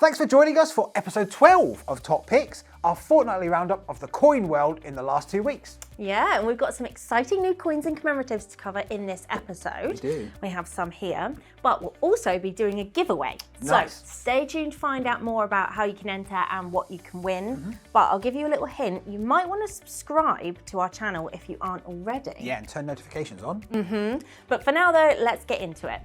Thanks for joining us for episode 12 of Top Picks, our fortnightly roundup of the coin world in the last 2 weeks. Yeah, and we've got some exciting new coins and commemoratives to cover in this episode. We do. We have some here, but we'll also be doing a giveaway. Nice. So stay tuned to find out more about how you can enter and what you can win. But I'll give you a little hint. You might want to subscribe to our channel if you aren't already. Yeah, and turn notifications on. But for now though, let's get into it.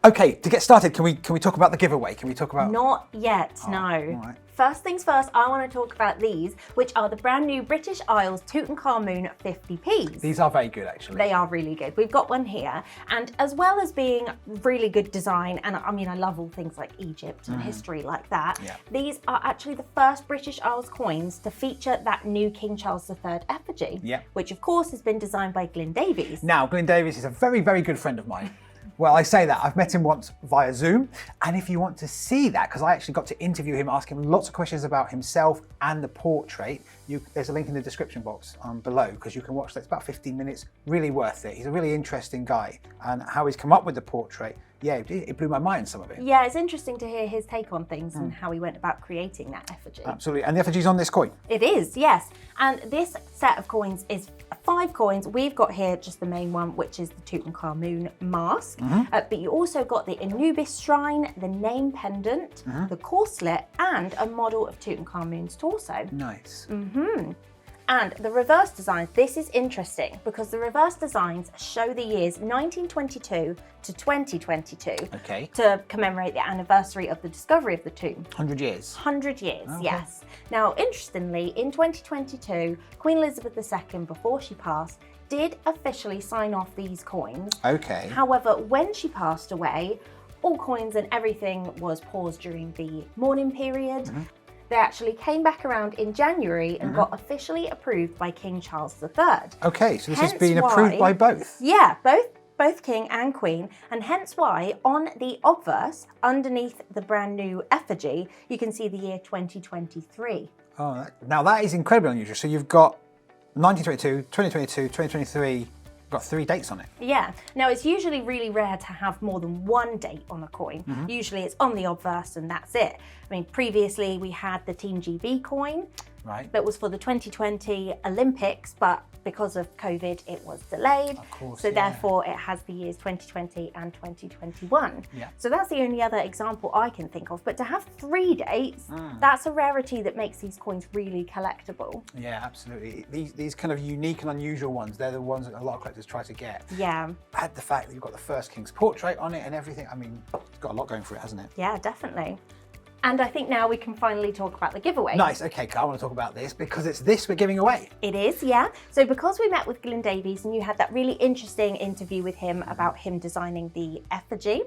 Okay, to get started, can we talk about the giveaway? Can we talk about... Not yet, no. all right. First things first, I want to talk about these, which are the brand new British Isles Tutankhamun 50p's. These are very good, actually. They are really good. We've got one here, and as well as being really good design, and I mean, I love all things like Egypt and history like that, these are actually the first British Isles coins to feature that new King Charles III effigy, which of course has been designed by Glyn Davies. Now, Glyn Davies is a very, very good friend of mine. Well, I say that, I've met him once via Zoom, and if you want to see that, because I actually got to interview him, ask him lots of questions about himself and the portrait, there's a link in the description box below, because you can watch that. It's about 15 minutes, really worth it. He's a really interesting guy, and how he's come up with the portrait, yeah, it blew my mind, some of it. Yeah, it's interesting to hear his take on things and how he went about creating that effigy. Absolutely, and the effigy's on this coin. It is, yes. And this set of coins is 5 coins. We've got here just the main one, which is the Tutankhamun mask. But you also got the Anubis shrine, the name pendant, the corselet, and a model of Tutankhamun's torso. Nice. And the reverse designs, this is interesting because the reverse designs show the years 1922 to 2022 to commemorate the anniversary of the discovery of the tomb. 100 years. 100 years, yes. Now, interestingly, in 2022, Queen Elizabeth II, before she passed, did officially sign off these coins. Okay. However, when she passed away, all coins and everything was paused during the mourning period. They actually came back around in January and got officially approved by King Charles III. Okay, so this has been approved by both? Yeah, both King and Queen, and hence why on the obverse, underneath the brand new effigy, you can see the year 2023. Oh, now that is incredibly unusual. So you've got 1922, 2022, 2023, got 3 dates on it. Yeah. Now it's usually really rare to have more than one date on a coin. Usually it's on the obverse and that's it. I mean, previously we had the Team GB coin. Right. That was for the 2020 Olympics, but because of COVID, it was delayed. Of course, so therefore it has the years 2020 and 2021. Yeah. So that's the only other example I can think of. But to have 3 dates, that's a rarity that makes these coins really collectable. Yeah, absolutely. These kind of unique and unusual ones, they're the ones that a lot of collectors try to get. Yeah. Add the fact that you've got the first king's portrait on it and everything. I mean, it's got a lot going for it, hasn't it? Yeah, definitely. And I think now we can finally talk about the giveaway. Nice, okay, I want to talk about this because it's this we're giving away. It is, yeah. So because we met with Glyn Davies and you had that really interesting interview with him about him designing the effigy,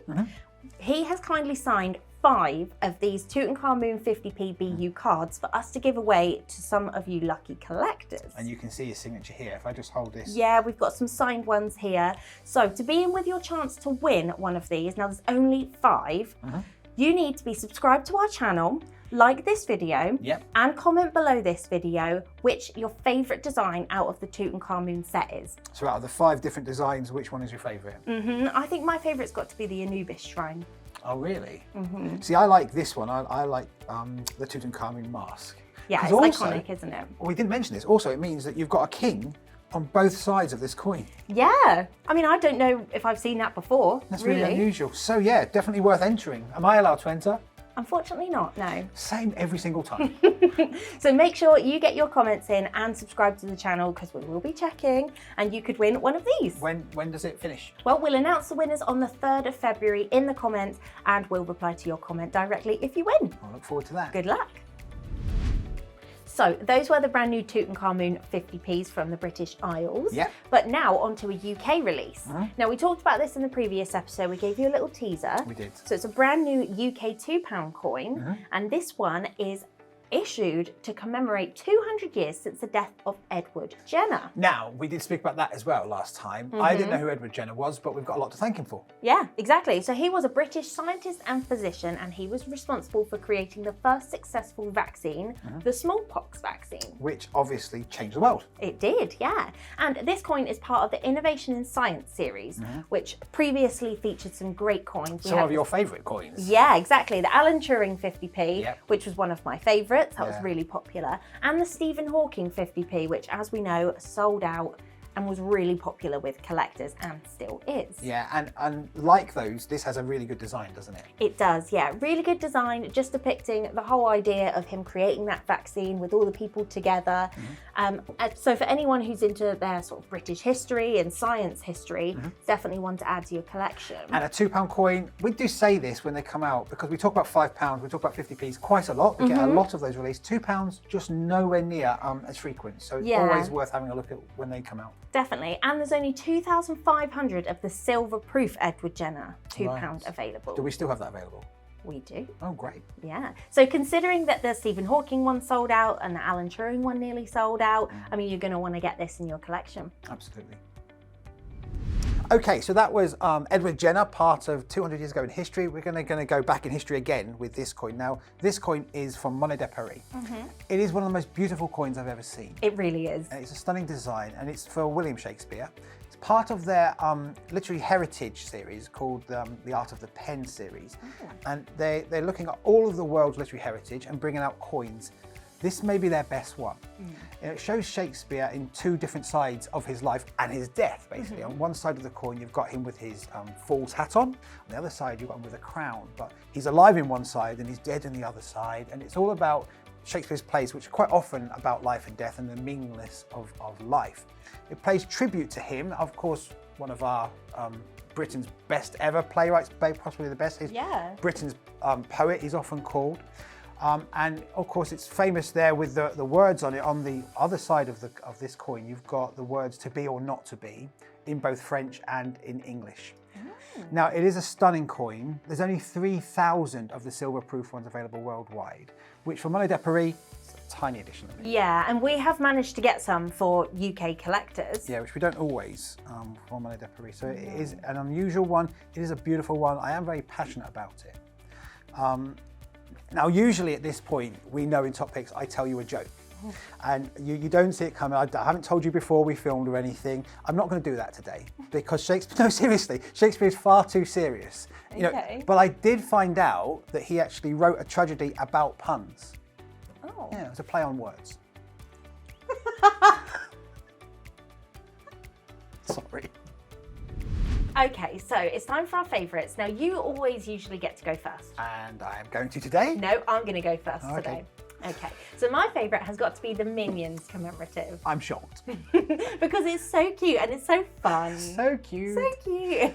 he has kindly signed 5 of these Tutankhamun 50p BU cards for us to give away to some of you lucky collectors. And you can see his signature here. If I just hold this. Yeah, we've got some signed ones here. So to be in with your chance to win one of these, now there's only 5, you need to be subscribed to our channel, like this video, and comment below this video which your favourite design out of the Tutankhamun set is. So out of the 5 different designs, which one is your favourite? I think my favourite's got to be the Anubis shrine. Oh, really? See, I like this one. I like the Tutankhamun mask. Yeah, it's also iconic, isn't it? Well, we didn't mention this. Also, it means that you've got a king on both sides of this coin. Yeah. I mean, I don't know if I've seen that before. That's really unusual. So yeah, definitely worth entering. Am I allowed to enter? Unfortunately not, no. Same every single time. So make sure you get your comments in and subscribe to the channel because we will be checking and you could win one of these. When does it finish? Well, we'll announce the winners on the 3rd of February in the comments and we'll reply to your comment directly if you win. I look forward to that. Good luck. So those were the brand new Tutankhamun 50p's from the British Isles. Yeah. But now onto a UK release. Now we talked about this in the previous episode. We gave you a little teaser. We did. So it's a brand new UK £2 coin. And this one is issued to commemorate 200 years since the death of Edward Jenner. Now, we did speak about that as well last time. I didn't know who Edward Jenner was, but we've got a lot to thank him for. Yeah, exactly. So he was a British scientist and physician, and he was responsible for creating the first successful vaccine, the smallpox vaccine. Which obviously changed the world. It did, yeah. And this coin is part of the Innovation in Science series, which previously featured some great coins. Some of your favourite coins. Yeah, exactly. The Alan Turing 50p, which was one of my favourites. That was really popular. And the Stephen Hawking 50p, which, as we know, sold out and was really popular with collectors and still is. Yeah, and like those, this has a really good design, doesn't it? It does, yeah. Really good design, just depicting the whole idea of him creating that vaccine with all the people together. So for anyone who's into their sort of British history and science history, it's definitely one to add to your collection. And a £2 coin, we do say this when they come out, because we talk about £5, we talk about 50p's quite a lot. We get a lot of those released. £2, just nowhere near as frequent. So it's always worth having a look at when they come out. Definitely, and there's only 2,500 of the silver-proof Edward Jenner £2 available. Do we still have that available? We do. Oh, great. Yeah. So considering that the Stephen Hawking one sold out and the Alan Turing one nearly sold out, I mean, you're going to want to get this in your collection. Absolutely. Okay, so that was Edward Jenner, part of 200 years ago in history. We're going to go back in history again with this coin. Now, this coin is from Monnaie de Paris. It is one of the most beautiful coins I've ever seen. It really is. And it's a stunning design, and it's for William Shakespeare. It's part of their literary heritage series called the Art of the Pen series. And they're looking at all of the world's literary heritage and bringing out coins. This may be their best one. It shows Shakespeare in two different sides of his life and his death, basically. On one side of the coin, you've got him with his fool's hat on. On the other side, you've got him with a crown. But he's alive in one side and he's dead in the other side. And it's all about Shakespeare's plays, which are quite often about life and death and the meaninglessness of life. It pays tribute to him, of course, one of our Britain's best ever playwrights, possibly the best. He's Britain's poet, he's often called. And of course, it's famous there with the words on it. On the other side of this coin, you've got the words "to be or not to be" in both French and in English. Now, it is a stunning coin. There's only 3,000 of the silver-proof ones available worldwide, which for Monnaie de Paris, it's a tiny edition of it. Yeah, and we have managed to get some for UK collectors. Yeah, which we don't always for Monnaie de Paris. So it is an unusual one. It is a beautiful one. I am very passionate about it. Now, usually at this point, we know in Top Picks, I tell you a joke. And you don't see it coming. I haven't told you before we filmed or anything. I'm not going to do that today because Shakespeare, no, seriously, Shakespeare is far too serious. You know, but I did find out that he actually wrote a tragedy about puns. Oh. Yeah, it was a play on words. Sorry. Okay, so it's time for our favourites. Now, you always usually get to go first. And I am going to today? No, I'm going to go first today. Okay, so my favourite has got to be the Minions commemorative. I'm shocked. Because it's so cute and it's so fun. So cute. So cute.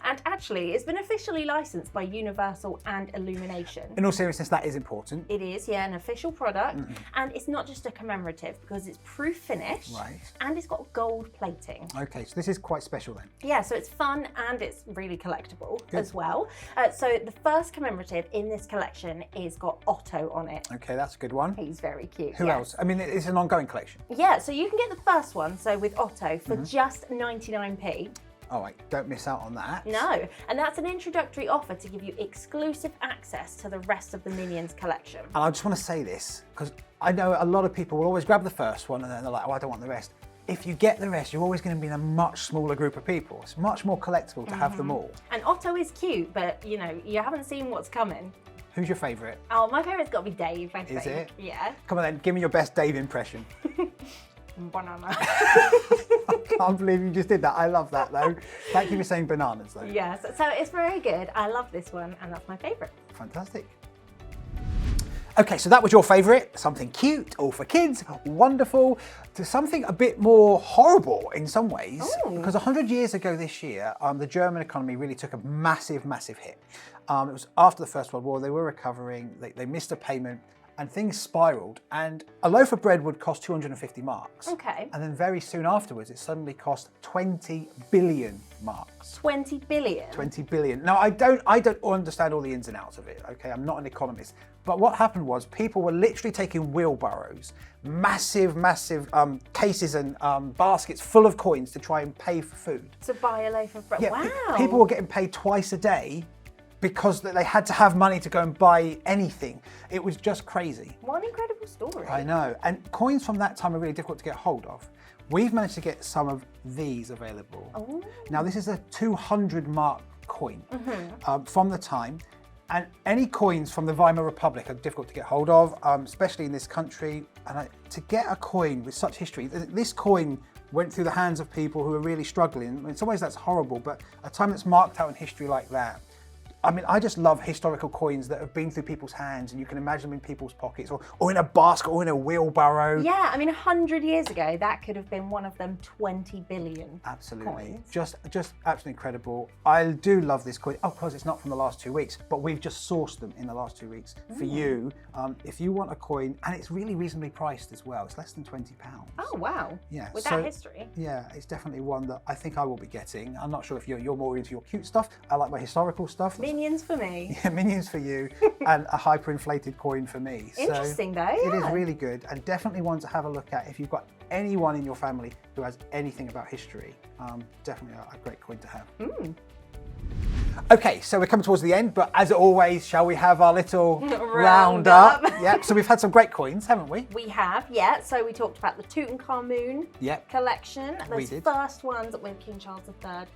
And actually, it's been officially licensed by Universal and Illumination. In all seriousness, that is important. It is, yeah, an official product. And it's not just a commemorative because it's proof finish. Right. And it's got gold plating. Okay, so this is quite special then. Yeah, so it's fun and it's really collectible as well. So the first commemorative in this collection is got Otto on it. Okay, that's a good one. He's very cute. Who else? I mean, it's an ongoing collection. Yeah, so you can get the first one, so with Otto, for just 99p. All right, don't miss out on that. No, and that's an introductory offer to give you exclusive access to the rest of the Minions collection. And I just want to say this, because I know a lot of people will always grab the first one and then they're like, oh, I don't want the rest. If you get the rest, you're always going to be in a much smaller group of people. It's much more collectible to have them all. And Otto is cute, but you know, you haven't seen what's coming. Who's your favourite? Oh, my favourite's got to be Dave, I think. Is it? Yeah. Come on then, give me your best Dave impression. Banana. I can't believe you just did that. I love that though. Thank you for saying bananas though. Yes, so it's very good. I love this one and that's my favourite. Fantastic. Okay, so that was your favourite, something cute, all for kids, wonderful, to something a bit more horrible in some ways. Ooh. Because 100 years ago this year, the German economy really took a massive, massive hit. It was after the First World War, they were recovering, they missed a payment, and things spiraled, and a loaf of bread would cost 250 marks. Okay. And then very soon afterwards, it suddenly cost 20 billion marks. 20 billion? 20 billion. Now, I don't understand all the ins and outs of it, okay? I'm not an economist. But what happened was people were literally taking wheelbarrows, massive cases and baskets full of coins to try and pay for food. To buy a loaf of bread? Yeah, wow. People were getting paid twice a day because they had to have money to go and buy anything. It was just crazy. What an incredible story. I know. And coins from that time are really difficult to get hold of. We've managed to get some of these available. Oh. Now, this is a 200 mark coin from the time. And any coins from the Weimar Republic are difficult to get hold of, especially in this country. And to get a coin with such history, this coin went through the hands of people who are really struggling. In some ways that's horrible, but a time that's marked out in history like that. I mean, I just love historical coins that have been through people's hands, and you can imagine them in people's pockets or in a basket or in a wheelbarrow. Yeah, I mean, 100 years ago, that could have been one of them 20 billion Absolutely. coins. Just absolutely incredible. I do love this coin. Of course, it's not from the last 2 weeks, but we've just sourced them in the last 2 weeks for you. If you want a coin, and it's really reasonably priced as well. It's less than £20. Oh, wow. Yeah. With that history. Yeah, it's definitely one that I think I will be getting. I'm not sure if you're more into your cute stuff. I like my historical stuff. Minions for me. Yeah, minions for you, and a hyperinflated coin for me. Interesting though, It is yeah. really good, and definitely one to have a look at if you've got anyone in your family who has anything about history. Definitely a great coin to have. Okay, so we're coming towards the end, but as always, shall we have our little roundup? Yeah, so we've had some great coins, haven't we? We have, yeah. So we talked about the Tutankhamun collection. We Those did. first ones with King Charles III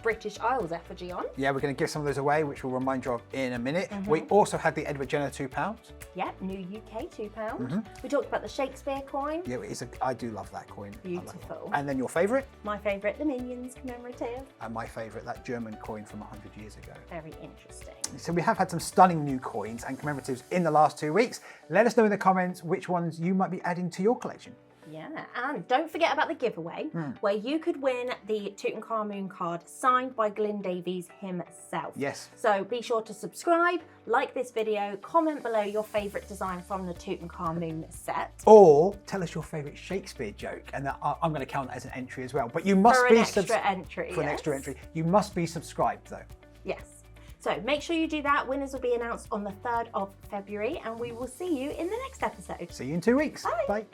British Isles effigy on. Yeah, we're going to give some of those away, which we'll remind you of in a minute. We also had the Edward Jenner £2. Yeah, new UK £2. We talked about the Shakespeare coin. Yeah, I do love that coin. Beautiful. And then your favourite? My favourite, the Minions commemorative. And my favourite, that German coin from 100 years ago. Very interesting. So we have had some stunning new coins and commemoratives in the last 2 weeks. Let us know in the comments which ones you might be adding to your collection. Yeah, and don't forget about the giveaway, where you could win the Tutankhamun card signed by Glyn Davies himself. Yes. So be sure to subscribe, like this video, comment below your favourite design from the Tutankhamun set. Or tell us your favourite Shakespeare joke, and I'm going to count that as an entry as well. But you must For be an extra entry. For an extra entry. You must be subscribed though. Yes. So make sure you do that. Winners will be announced on the 3rd of February, and we will see you in the next episode. See you in 2 weeks. Bye. Bye.